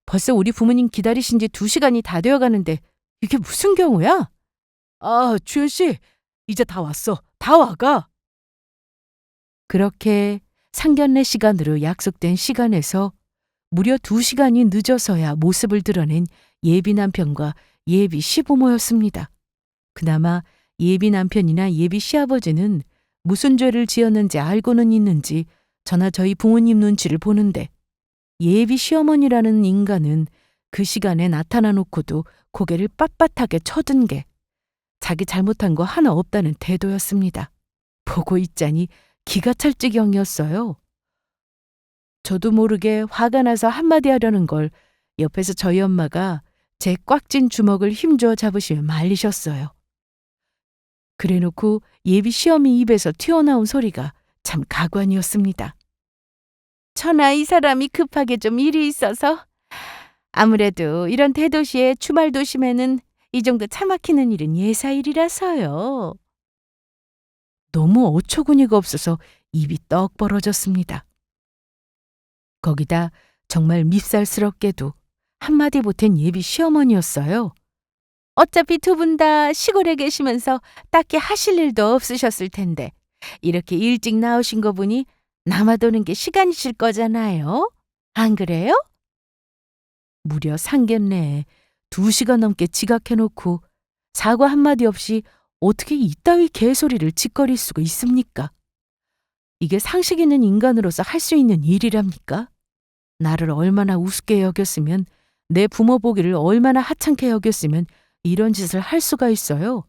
벌써 우리 부모님 기다리신 지 2시간이 다 되어가는데 이게 무슨 경우야? 아, 주현 씨, 이제 다 왔어. 다 와가. 그렇게 상견례 시간으로 약속된 시간에서 무려 2시간이 늦어서야 모습을 드러낸 예비 남편과 예비 시부모였습니다. 그나마 예비 남편이나 예비 시아버지는 무슨 죄를 지었는지 알고는 있는지 저나 저희 부모님 눈치를 보는데 예비 시어머니라는 인간은 그 시간에 나타나 놓고도 고개를 빳빳하게 쳐든 게 자기 잘못한 거 하나 없다는 태도였습니다. 보고 있자니 기가 찰 지경이었어요. 저도 모르게 화가 나서 한마디 하려는 걸 옆에서 저희 엄마가 제 꽉 쥔 주먹을 힘주어 잡으시며 말리셨어요. 그래놓고 예비 시어미 입에서 튀어나온 소리가 참 가관이었습니다. 천하 이 사람이 급하게 좀 일이 있어서 아무래도 이런 대도시의 주말 도심에는 이 정도 차 막히는 일은 예사일이라서요. 너무 어처구니가 없어서 입이 떡 벌어졌습니다. 거기다 정말 밉살스럽게도 한마디 보탠 예비 시어머니였어요. 어차피 두 분 다 시골에 계시면서 딱히 하실 일도 없으셨을 텐데 이렇게 일찍 나오신 거 보니 남아도는 게 시간이실 거잖아요. 안 그래요? 무려 상견례에 2시간 넘게 지각해놓고 사과 한마디 없이 어떻게 이따위 개소리를 짓거릴 수가 있습니까? 이게 상식 있는 인간으로서 할 수 있는 일이랍니까? 나를 얼마나 우습게 여겼으면 내 부모 보기를 얼마나 하찮게 여겼으면 이런 짓을 할 수가 있어요.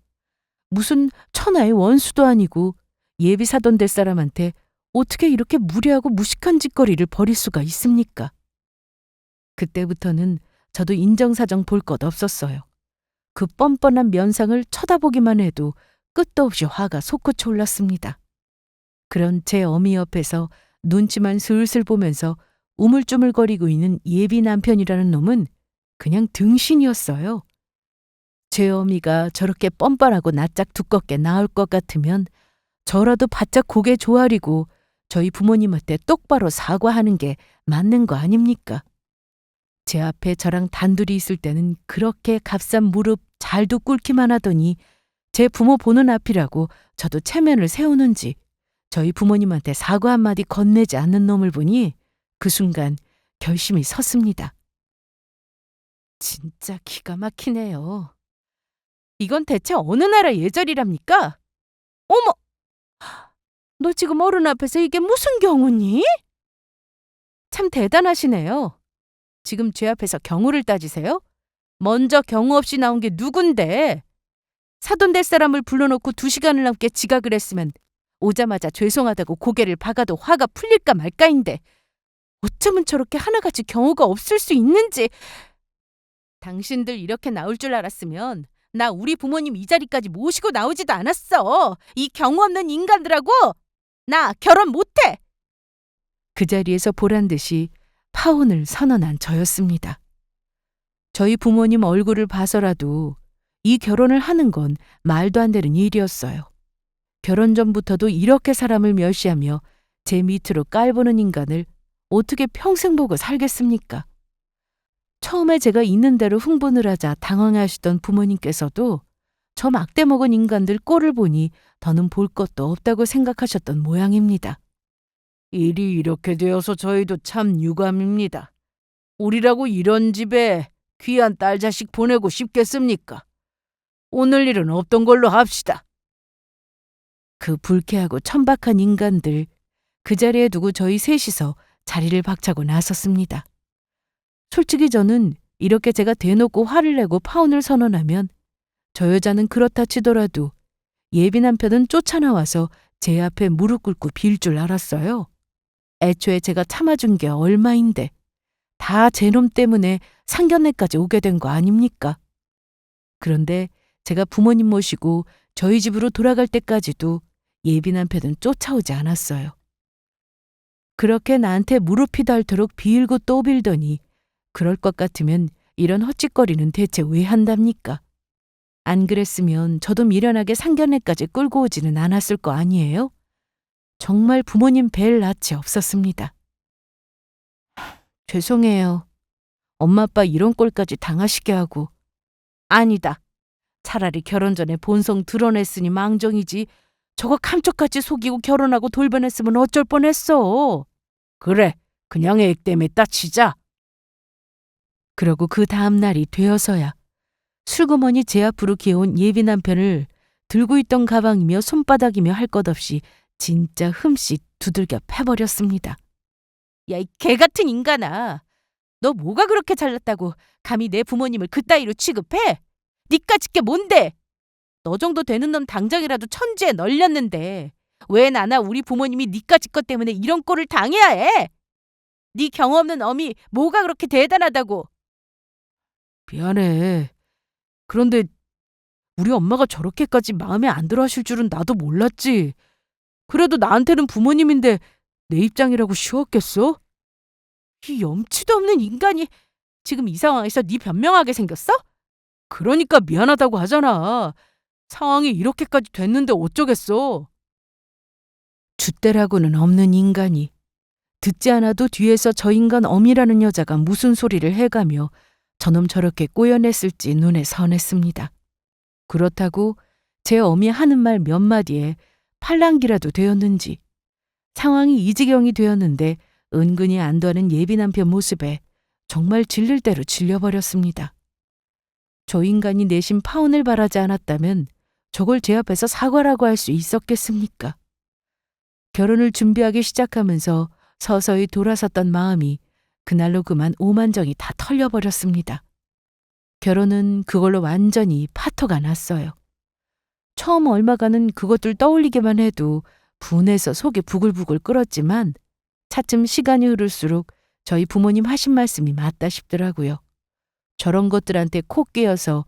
무슨 천하의 원수도 아니고 예비 사돈 될 사람한테 어떻게 이렇게 무례하고 무식한 짓거리를 벌일 수가 있습니까? 그때부터는 저도 인정사정 볼 것 없었어요. 그 뻔뻔한 면상을 쳐다보기만 해도 끝도 없이 화가 솟구쳐 올랐습니다. 그런 제 어미 옆에서 눈치만 슬슬 보면서 우물쭈물거리고 있는 예비 남편이라는 놈은 그냥 등신이었어요. 제 어미가 저렇게 뻔뻔하고 낯짝 두껍게 나올 것 같으면 저라도 바짝 고개 조아리고 저희 부모님한테 똑바로 사과하는 게 맞는 거 아닙니까? 제 앞에 저랑 단둘이 있을 때는 그렇게 값싼 무릎 잘도 꿇기만 하더니 제 부모 보는 앞이라고 저도 체면을 세우는지 저희 부모님한테 사과 한마디 건네지 않는 놈을 보니 그 순간 결심이 섰습니다. 진짜 기가 막히네요. 이건 대체 어느 나라 예절이랍니까? 어머! 너 지금 어른 앞에서 이게 무슨 경우니? 참 대단하시네요. 지금 제 앞에서 경우를 따지세요? 먼저 경우 없이 나온 게 누군데? 사돈 될 사람을 불러놓고 2시간을 넘게 지각을 했으면 오자마자 죄송하다고 고개를 박아도 화가 풀릴까 말까인데 어쩌면 저렇게 하나같이 경우가 없을 수 있는지. 당신들 이렇게 나올 줄 알았으면 나 우리 부모님 이 자리까지 모시고 나오지도 않았어. 이 경우 없는 인간들하고 나 결혼 못해. 그 자리에서 보란 듯이 파혼을 선언한 저였습니다. 저희 부모님 얼굴을 봐서라도 이 결혼을 하는 건 말도 안 되는 일이었어요. 결혼 전부터도 이렇게 사람을 멸시하며 제 밑으로 깔보는 인간을 어떻게 평생 보고 살겠습니까? 처음에 제가 있는 대로 흥분을 하자 당황하시던 부모님께서도 저 막대 먹은 인간들 꼴을 보니 더는 볼 것도 없다고 생각하셨던 모양입니다. 일이 이렇게 되어서 저희도 참 유감입니다. 우리라고 이런 집에 귀한 딸 자식 보내고 싶겠습니까? 오늘 일은 없던 걸로 합시다. 그 불쾌하고 천박한 인간들 그 자리에 두고 저희 셋이서 자리를 박차고 나섰습니다. 솔직히 저는 이렇게 제가 대놓고 화를 내고 파혼을 선언하면 저 여자는 그렇다 치더라도 예비 남편은 쫓아나와서 제 앞에 무릎 꿇고 빌 줄 알았어요. 애초에 제가 참아준 게 얼마인데 다 제 놈 때문에 상견례까지 오게 된 거 아닙니까? 그런데 제가 부모님 모시고 저희 집으로 돌아갈 때까지도 예비 남편은 쫓아오지 않았어요. 그렇게 나한테 무릎이 닳도록 빌고 또 빌더니 그럴 것 같으면 이런 헛짓거리는 대체 왜 한답니까? 안 그랬으면 저도 미련하게 상견례까지 끌고 오지는 않았을 거 아니에요? 정말 부모님 뵐 낯이 없었습니다. 죄송해요. 엄마 아빠 이런 꼴까지 당하시게 하고. 아니다. 차라리 결혼 전에 본성 드러냈으니 망정이지. 저거 감쪽같이 속이고 결혼하고 돌변했으면 어쩔 뻔했어. 그래, 그냥 액땜했다 치자. 그러고 그 다음 날이 되어서야 술구머니 제 앞으로 기어온 예비 남편을 들고 있던 가방이며 손바닥이며 할 것 없이 진짜 흠씨 두들겨 패버렸습니다. 야, 이 개같은 인간아. 너 뭐가 그렇게 잘났다고 감히 내 부모님을 그따위로 취급해? 니까짓 게 뭔데? 너 정도 되는 놈 당장이라도 천지에 널렸는데 왜 나나 우리 부모님이 니까짓 것 때문에 이런 꼴을 당해야 해? 네 경험 없는 어미 뭐가 그렇게 대단하다고? 미안해. 그런데 우리 엄마가 저렇게까지 마음에 안 들어 하실 줄은 나도 몰랐지. 그래도 나한테는 부모님인데 내 입장이라고 쉬웠겠어? 이 염치도 없는 인간이 지금 이 상황에서 네 변명하게 생겼어? 그러니까 미안하다고 하잖아. 상황이 이렇게까지 됐는데 어쩌겠어. 줏대라고는 없는 인간이 듣지 않아도 뒤에서 저 인간 어미라는 여자가 무슨 소리를 해가며 저놈 저렇게 꼬여냈을지 눈에 선했습니다. 그렇다고 제 어미 하는 말 몇 마디에 팔랑기라도 되었는지 상황이 이 지경이 되었는데 은근히 안도하는 예비 남편 모습에 정말 질릴 대로 질려버렸습니다. 저 인간이 내심 파혼을 바라지 않았다면 저걸 제 앞에서 사과라고 할 수 있었겠습니까? 결혼을 준비하기 시작하면서 서서히 돌아섰던 마음이 그날로 그만 오만정이 다 털려버렸습니다. 결혼은 그걸로 완전히 파토가 났어요. 처음 얼마간은 그것들 떠올리기만 해도 분해서 속이 부글부글 끓었지만 차츰 시간이 흐를수록 저희 부모님 하신 말씀이 맞다 싶더라고요. 저런 것들한테 코 깨어서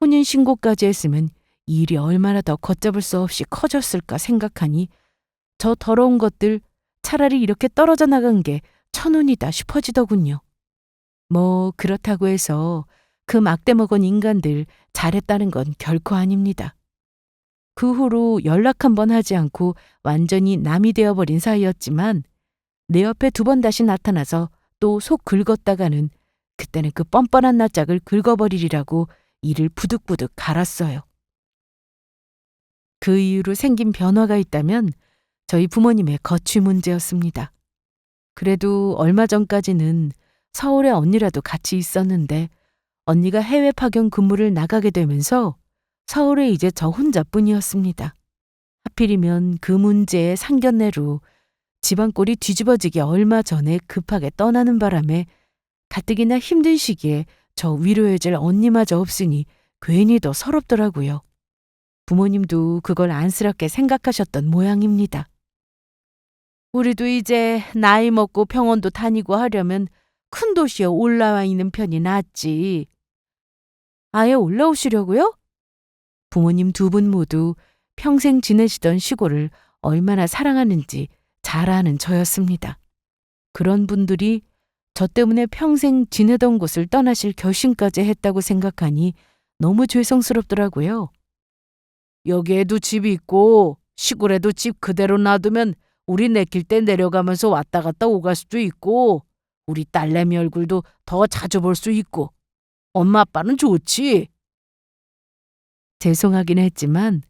혼인신고까지 했으면 일이 얼마나 더 걷잡을 수 없이 커졌을까 생각하니 저 더러운 것들 차라리 이렇게 떨어져 나간 게 천운이다 싶어지더군요. 뭐 그렇다고 해서 그 막대 먹은 인간들 잘했다는 건 결코 아닙니다. 그 후로 연락 한 번 하지 않고 완전히 남이 되어버린 사이였지만 내 옆에 2번 다시 나타나서 또 속 긁었다가는 그때는 그 뻔뻔한 낯짝을 긁어버리리라고 이를 부득부득 갈았어요. 그 이후로 생긴 변화가 있다면 저희 부모님의 거취 문제였습니다. 그래도 얼마 전까지는 서울에 언니라도 같이 있었는데 언니가 해외 파견 근무를 나가게 되면서 서울에 이제 저 혼자뿐이었습니다. 하필이면 그 문제의 상견례로 집안 꼴이 뒤집어지기 얼마 전에 급하게 떠나는 바람에 가뜩이나 힘든 시기에 저 위로해줄 언니마저 없으니 괜히 더 서럽더라고요. 부모님도 그걸 안쓰럽게 생각하셨던 모양입니다. 우리도 이제 나이 먹고 병원도 다니고 하려면 큰 도시에 올라와 있는 편이 낫지. 아예 올라오시려고요? 부모님 2분 모두 평생 지내시던 시골을 얼마나 사랑하는지 잘 아는 저였습니다. 그런 분들이 저 때문에 평생 지내던 곳을 떠나실 결심까지 했다고 생각하니 너무 죄송스럽더라고요. 여기에도 집이 있고 시골에도 집 그대로 놔두면 우리 내킬 때 내려가면서 왔다 갔다 오갈 수도 있고 우리 딸내미 얼굴도 더 자주 볼 수 있고 엄마 아빠는 좋지. 죄송하긴 했지만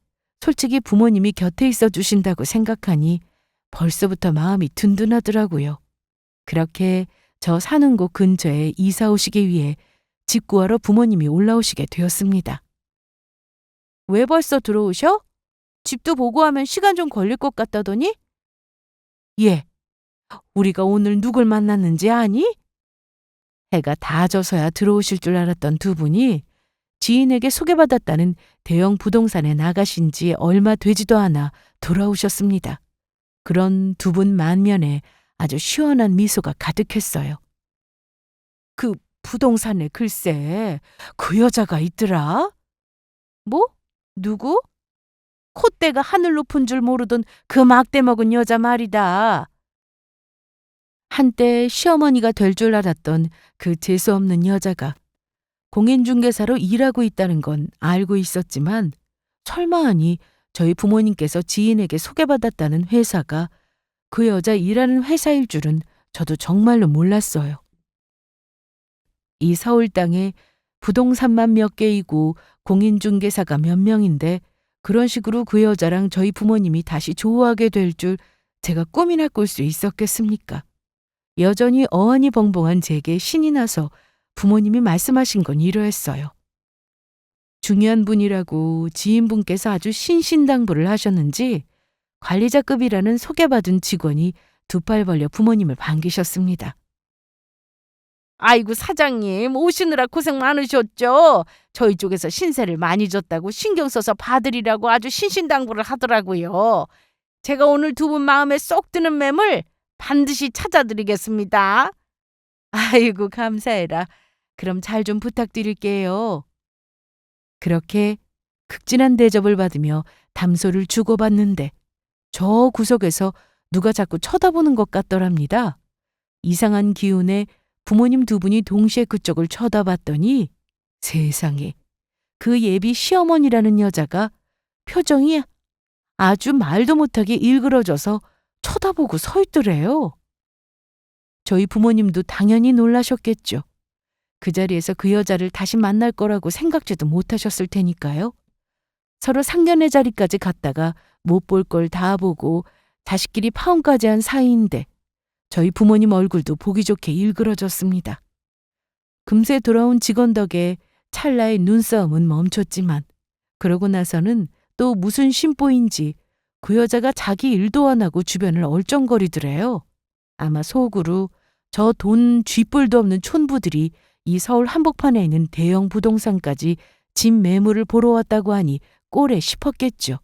솔직히 부모님이 곁에 있어 주신다고 생각하니 벌써부터 마음이 든든하더라고요. 그렇게 저 사는 곳 근처에 이사 오시기 위해 집 구하러 부모님이 올라오시게 되었습니다. 왜 벌써 들어오셔? 집도 보고 하면 시간 좀 걸릴 것 같다더니? 예, 우리가 오늘 누굴 만났는지 아니? 해가 다 져서야 들어오실 줄 알았던 2분이 지인에게 소개받았다는 대형 부동산에 나가신 지 얼마 되지도 않아 돌아오셨습니다. 그런 2분 만면에 아주 시원한 미소가 가득했어요. 그 부동산에 글쎄 그 여자가 있더라? 뭐? 누구? 콧대가 하늘 높은 줄 모르던 그 막대 먹은 여자 말이다. 한때 시어머니가 될 줄 알았던 그 재수없는 여자가 공인중개사로 일하고 있다는 건 알고 있었지만 설마 하니 저희 부모님께서 지인에게 소개받았다는 회사가 그 여자 일하는 회사일 줄은 저도 정말로 몰랐어요. 이 서울 땅에 부동산만 몇 개이고 공인중개사가 몇 명인데 그런 식으로 그 여자랑 저희 부모님이 다시 좋아하게 될 줄 제가 꿈이나 꿀 수 있었겠습니까? 여전히 어안이 벙벙한 제게 신이 나서 부모님이 말씀하신 건 이러했어요. 중요한 분이라고 지인분께서 아주 신신당부를 하셨는지 관리자급이라는 소개받은 직원이 2팔 벌려 부모님을 반기셨습니다. 아이고 사장님 오시느라 고생 많으셨죠? 저희 쪽에서 신세를 많이 졌다고 신경 써서 봐드리라고 아주 신신당부를 하더라고요. 제가 오늘 2분 마음에 쏙 드는 매물 반드시 찾아드리겠습니다. 아이고 감사해라. 그럼 잘 좀 부탁드릴게요. 그렇게 극진한 대접을 받으며 담소를 주고받는데 저 구석에서 누가 자꾸 쳐다보는 것 같더랍니다. 이상한 기운에 부모님 2분이 동시에 그쪽을 쳐다봤더니 세상에 그 예비 시어머니라는 여자가 표정이 아주 말도 못하게 일그러져서 쳐다보고 서 있더래요. 저희 부모님도 당연히 놀라셨겠죠. 그 자리에서 그 여자를 다시 만날 거라고 생각지도 못하셨을 테니까요. 서로 상견례 자리까지 갔다가 못 볼 걸 다 보고 자식끼리 파혼까지 한 사이인데 저희 부모님 얼굴도 보기 좋게 일그러졌습니다. 금세 돌아온 직원 덕에 찰나의 눈싸움은 멈췄지만 그러고 나서는 또 무슨 심보인지 그 여자가 자기 일도 안 하고 주변을 얼쩡거리더래요. 아마 속으로 저 돈 쥐뿔도 없는 촌부들이 이 서울 한복판에 있는 대형 부동산까지 집 매물을 보러 왔다고 하니 꼴에 싶었겠죠.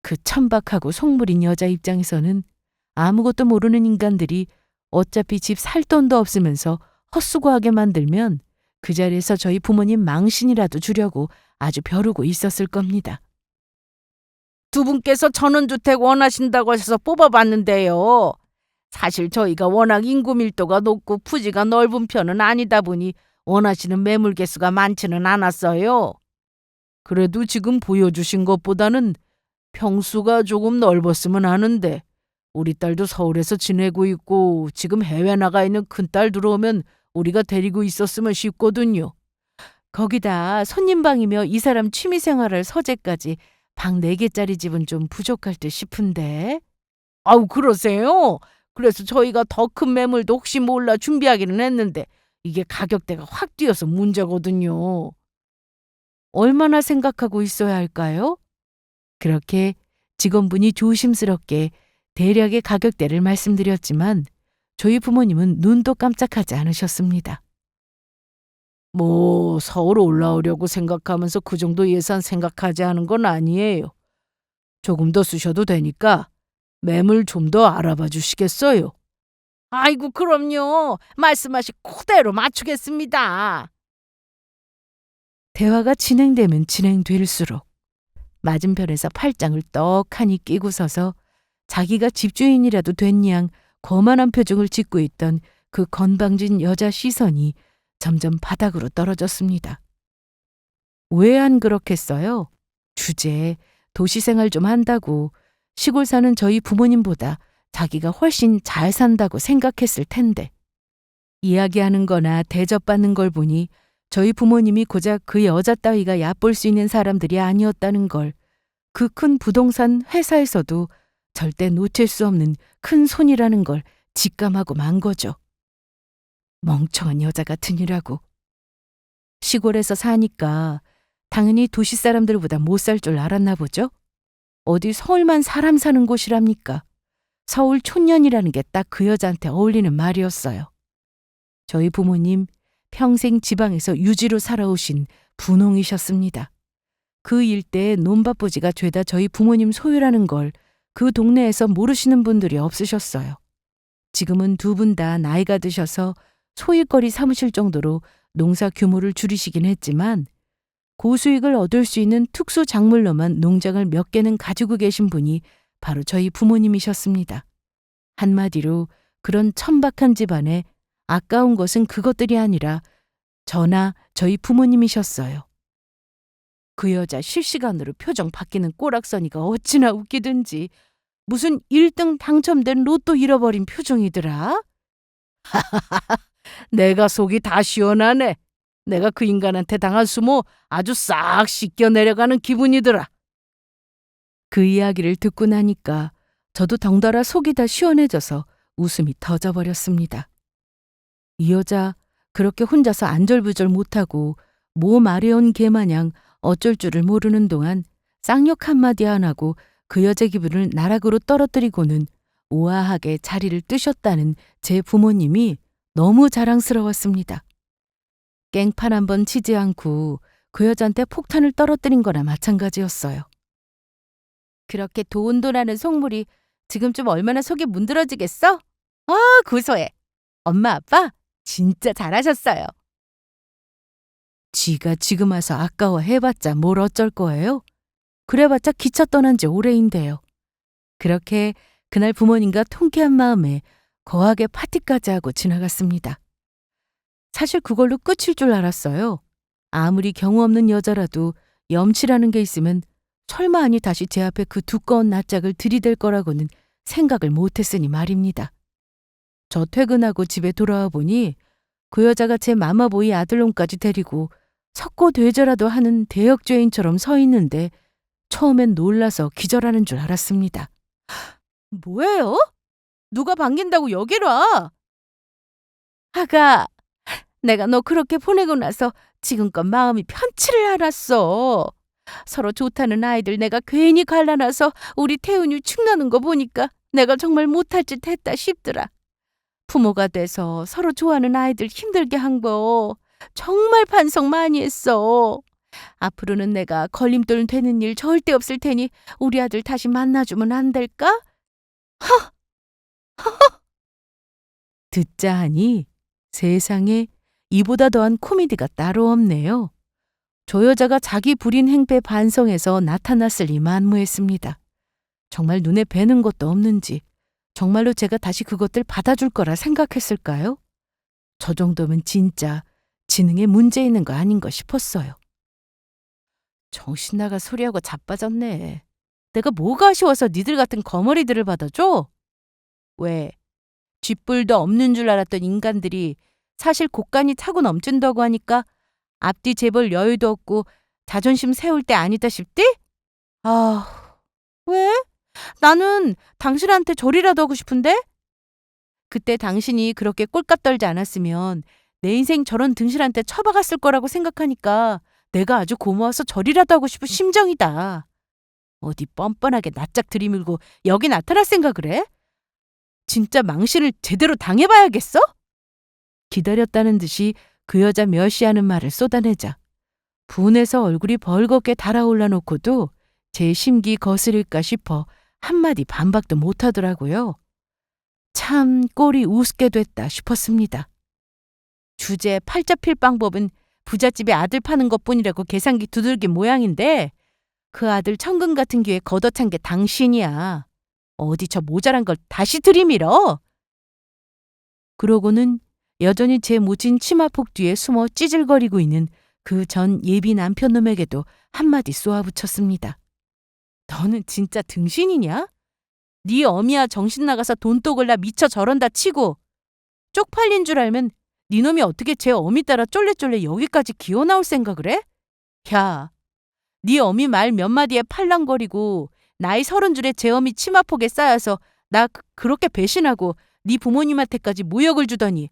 그 천박하고 속물인 여자 입장에서는 아무것도 모르는 인간들이 어차피 집 살 돈도 없으면서 헛수고하게 만들면 그 자리에서 저희 부모님 망신이라도 주려고 아주 벼르고 있었을 겁니다. 두 분께서 전원주택 원하신다고 하셔서 뽑아봤는데요. 사실 저희가 워낙 인구 밀도가 높고 부지가 넓은 편은 아니다 보니 원하시는 매물 개수가 많지는 않았어요. 그래도 지금 보여주신 것보다는 평수가 조금 넓었으면 하는데 우리 딸도 서울에서 지내고 있고 지금 해외 나가 있는 큰딸 들어오면 우리가 데리고 있었으면 싶거든요. 거기다 손님방이며 이 사람 취미생활할 서재까지 방 4개짜리 집은 좀 부족할 듯 싶은데. 아우, 그러세요? 그래서 저희가 더 큰 매물도 혹시 몰라 준비하기는 했는데 이게 가격대가 확 뛰어서 문제거든요. 얼마나 생각하고 있어야 할까요? 그렇게 직원분이 조심스럽게 대략의 가격대를 말씀드렸지만 저희 부모님은 눈도 깜짝하지 않으셨습니다. 뭐 서울 올라오려고 생각하면서 그 정도 예산 생각하지 않은 건 아니에요. 조금 더 쓰셔도 되니까 매물 좀 더 알아봐 주시겠어요? 아이고, 그럼요. 말씀하신 그대로 맞추겠습니다. 대화가 진행되면 진행될수록 맞은편에서 팔짱을 떡하니 끼고 서서 자기가 집주인이라도 된 양 거만한 표정을 짓고 있던 그 건방진 여자 시선이 점점 바닥으로 떨어졌습니다. 왜 안 그렇겠어요? 주제에 도시생활 좀 한다고 시골 사는 저희 부모님보다 자기가 훨씬 잘 산다고 생각했을 텐데. 이야기하는 거나 대접받는 걸 보니 저희 부모님이 고작 그 여자 따위가 얕볼 수 있는 사람들이 아니었다는 걸 그 큰 부동산 회사에서도 절대 놓칠 수 없는 큰 손이라는 걸 직감하고 만 거죠. 멍청한 여자 같으니라고. 시골에서 사니까 당연히 도시 사람들보다 못 살 줄 알았나 보죠? 어디 서울만 사람 사는 곳이랍니까? 서울 촌년이라는 게 딱 그 여자한테 어울리는 말이었어요. 저희 부모님 평생 지방에서 유지로 살아오신 분홍이셨습니다. 그 일대에 논밭부지가 죄다 저희 부모님 소유라는 걸 그 동네에서 모르시는 분들이 없으셨어요. 지금은 두 분 다 나이가 드셔서 소일거리 삼으실 정도로 농사 규모를 줄이시긴 했지만 고수익을 얻을 수 있는 특수 작물로만 농장을 몇 개는 가지고 계신 분이 바로 저희 부모님이셨습니다. 한마디로 그런 천박한 집안에 아까운 것은 그것들이 아니라 저나 저희 부모님이셨어요. 그 여자 실시간으로 표정 바뀌는 꼬락서니가 어찌나 웃기든지 무슨 1등 당첨된 로또 잃어버린 표정이더라. 내가 속이 다 시원하네. 내가 그 인간한테 당한 수모 아주 싹 씻겨 내려가는 기분이더라. 그 이야기를 듣고 나니까 저도 덩달아 속이 다 시원해져서 웃음이 터져버렸습니다. 이 여자 그렇게 혼자서 안절부절 못하고 모 마려운 개마냥 어쩔 줄을 모르는 동안 쌍욕 한마디 안 하고 그 여자 기분을 나락으로 떨어뜨리고는 우아하게 자리를 뜨셨다는 제 부모님이 너무 자랑스러웠습니다. 깽판 한번 치지 않고 그 여자한테 폭탄을 떨어뜨린 거나 마찬가지였어요. 그렇게 도운도라는 속물이 지금쯤 얼마나 속이 문드러지겠어? 고소해. 엄마 아빠 진짜 잘하셨어요. 지가 지금 와서 아까워해봤자 뭘 어쩔 거예요? 그래봤자 기차 떠난 지 오래인데요. 그렇게 그날 부모님과 통쾌한 마음에 거하게 파티까지 하고 지나갔습니다. 사실 그걸로 끝일 줄 알았어요. 아무리 경우 없는 여자라도 염치라는 게 있으면 설마 아니 다시 제 앞에 그 두꺼운 낯짝을 들이댈 거라고는 생각을 못했으니 말입니다. 저 퇴근하고 집에 돌아와 보니 그 여자가 제 마마보이 아들놈까지 데리고 석고대죄라도 하는 대역죄인처럼 서 있는데 처음엔 놀라서 기절하는 줄 알았습니다. 뭐예요? 누가 반긴다고 여기로 와? 아가, 내가 너 그렇게 보내고 나서 지금껏 마음이 편치를 않았어. 서로 좋다는 아이들 내가 괜히 갈라놔서 우리 태훈이 축나는 거 보니까 내가 정말 못할 짓 했다 싶더라. 부모가 돼서 서로 좋아하는 아이들 힘들게 한 거 정말 반성 많이 했어. 앞으로는 내가 걸림돌 되는 일 절대 없을 테니 우리 아들 다시 만나주면 안 될까? 듣자 하니 세상에 이보다 더한 코미디가 따로 없네요. 저 여자가 자기 불인 행패 반성해서 나타났을 리 만무했습니다. 정말 눈에 뵈는 것도 없는지 정말로 제가 다시 그것들 받아줄 거라 생각했을까요? 저 정도면 진짜 지능에 문제 있는 거 아닌가 싶었어요. 정신 나가 소리하고 자빠졌네. 내가 뭐가 아쉬워서 니들 같은 거머리들을 받아줘? 왜? 쥐뿔도 없는 줄 알았던 인간들이 사실 곳간이 차고 넘친다고 하니까 앞뒤 재벌 여유도 없고 자존심 세울 때 아니다 싶디? 아, 왜? 나는 당신한테 절이라도 하고 싶은데? 그때 당신이 그렇게 꼴값 떨지 않았으면 내 인생 저런 등신한테 처박았을 거라고 생각하니까 내가 아주 고마워서 절이라도 하고 싶은 심정이다. 어디 뻔뻔하게 낯짝 들이밀고 여기 나타날 생각을 해? 진짜 망신을 제대로 당해봐야겠어? 기다렸다는 듯이 그 여자 멸시하는 말을 쏟아내자 분해서 얼굴이 벌겋게 달아올라 놓고도 제 심기 거스릴까 싶어 한마디 반박도 못하더라고요. 참 꼴이 우습게 됐다 싶었습니다. 주제 팔자 필 방법은 부잣집에 아들 파는 것뿐이라고 계산기 두들긴 모양인데 그 아들 천금 같은 기회에 걷어찬 게 당신이야. 어디 저 모자란 걸 다시 들이밀어? 그러고는 여전히 제 모진 치마폭 뒤에 숨어 찌질거리고 있는 그 전 예비 남편놈에게도 한마디 쏘아붙였습니다. 너는 진짜 등신이냐? 네 어미야 정신 나가서 돈독을라 미쳐 저런다 치고 쪽팔린 줄 알면 네 놈이 어떻게 제 어미 따라 쫄래쫄래 여기까지 기어나올 생각을 해? 야, 네 어미 말 몇 마디에 팔랑거리고 나이 30줄에 제 어미 치마폭에 쌓여서 나 그렇게 배신하고 네 부모님한테까지 모욕을 주더니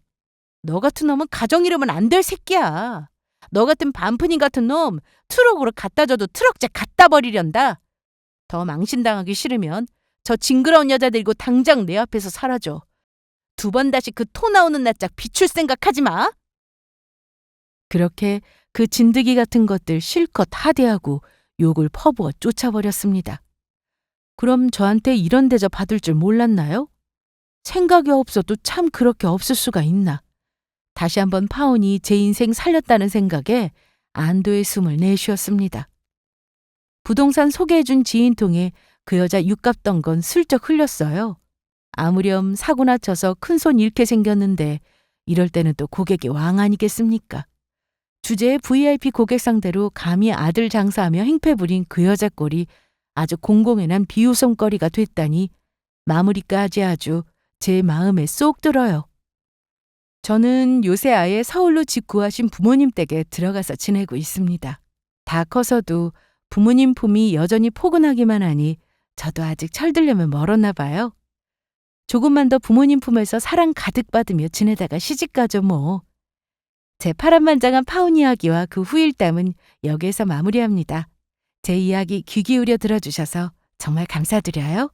너 같은 놈은 가정 잃으면 안 될 새끼야. 너 같은 반푼이 같은 놈 트럭으로 갖다 줘도 트럭째 갖다 버리련다. 더 망신당하기 싫으면 저 징그러운 여자 데리고 당장 내 앞에서 사라져. 2번 다시 그 토 나오는 낯짝 비출 생각하지 마. 그렇게 그 진드기 같은 것들 실컷 하대하고 욕을 퍼부어 쫓아버렸습니다. 그럼 저한테 이런 대접 받을 줄 몰랐나요? 생각이 없어도 참 그렇게 없을 수가 있나. 다시 한번 파혼이 제 인생 살렸다는 생각에 안도의 숨을 내쉬었습니다. 부동산 소개해준 지인 통해 그 여자 육값 던 건 슬쩍 흘렸어요. 아무렴 사고나 쳐서 큰손 잃게 생겼는데 이럴 때는 또 고객이 왕 아니겠습니까? 주제의 VIP 고객 상대로 감히 아들 장사하며 행패 부린 그 여자 꼴이 아주 공공연한 비웃음거리가 됐다니 마무리까지 아주 제 마음에 쏙 들어요. 저는 요새 아예 서울로 집 구하신 부모님 댁에 들어가서 지내고 있습니다. 다 커서도 부모님 품이 여전히 포근하기만 하니 저도 아직 철들려면 멀었나 봐요. 조금만 더 부모님 품에서 사랑 가득 받으며 지내다가 시집가죠 뭐. 제 파란만장한 파혼 이야기와 그 후일담은 여기에서 마무리합니다. 제 이야기 귀 기울여 들어주셔서 정말 감사드려요.